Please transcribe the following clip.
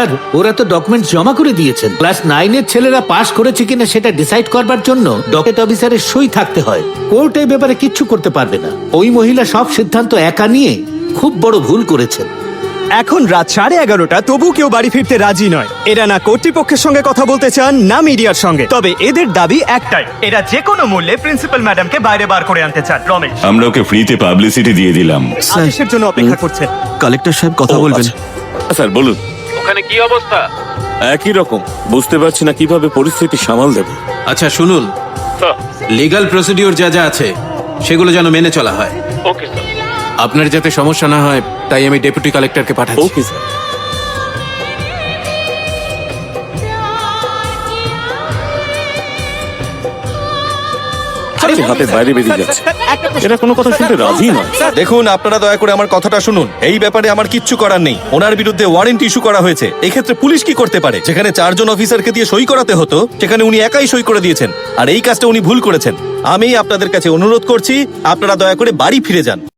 আর ওরা তো ডকুমেন্ট জমা করে দিয়েছেন। ক্লাস 9 এর ছেলেরা পাস করেছে কিনা সেটা ডিসাইড করবার জন্য ডকেট অফিসারের সই থাকতে হয়। কোর্ট এই ব্যাপারে কিচ্ছু করতে পারবে না। ওই মহিলা সব সিদ্ধান্ত একা নিয়ে খুব বড় ভুল করেছেন। এখন রাত 11:30, তবু কেউ বাড়ি ফিরতে রাজি নয়। এরা না কর্তৃপক্ষের সঙ্গে কথা বলতে চান, না মিডিয়ার সঙ্গে। তবে এদের দাবি একটাই, এরা যে কোনো মূল্যে প্রিন্সিপাল ম্যাডামকে বাইরে বার করে আনতে চান। রমেশ, আমরা ওকে ফ্রিতে পাবলিসিটি দিয়ে দিলাম। আদেশের জন্য অপেক্ষা করছেন। কালেক্টর সাহেব কথা বলবেন। স্যার বলুন। ওখানে কি অবস্থা? একই রকম, বুঝতে পারছি না কিভাবে পরিস্থিতি সামাল দেব। আচ্ছা শুনুন, লিগ্যাল প্রসিডিওর যা যা আছে সেগুলো যেন মেনে চলা হয়। Okay sir. আপনার যাতে সমস্যা না হয় তাই আমি ডেপুটি কালেক্টরকে পাঠাচ্ছি। Okay sir. হাতের বাইরে বেরিয়ে যাচ্ছে, এরা কোনো কথা শুনতে রাজি নয়। দেখুন, আপনারা দয়া করে আমার কথাটা শুনুন। এই ব্যাপারে আমার কিচ্ছু করার নেই। ওনার বিরুদ্ধে ওয়ারেন্ট ইস্যু করা হয়েছে। এই ক্ষেত্রে পুলিশ কি করতে পারে? যেখানে 4 জন অফিসারকে দিয়ে সই করাতে হতো, সেখানে উনি একাই সই করে দিয়েছেন। আর এই কাজটা উনি ভুল করেছেন। আমি আপনাদের কাছে অনুরোধ করছি, আপনারা দয়া করে বাড়ি ফিরে যান।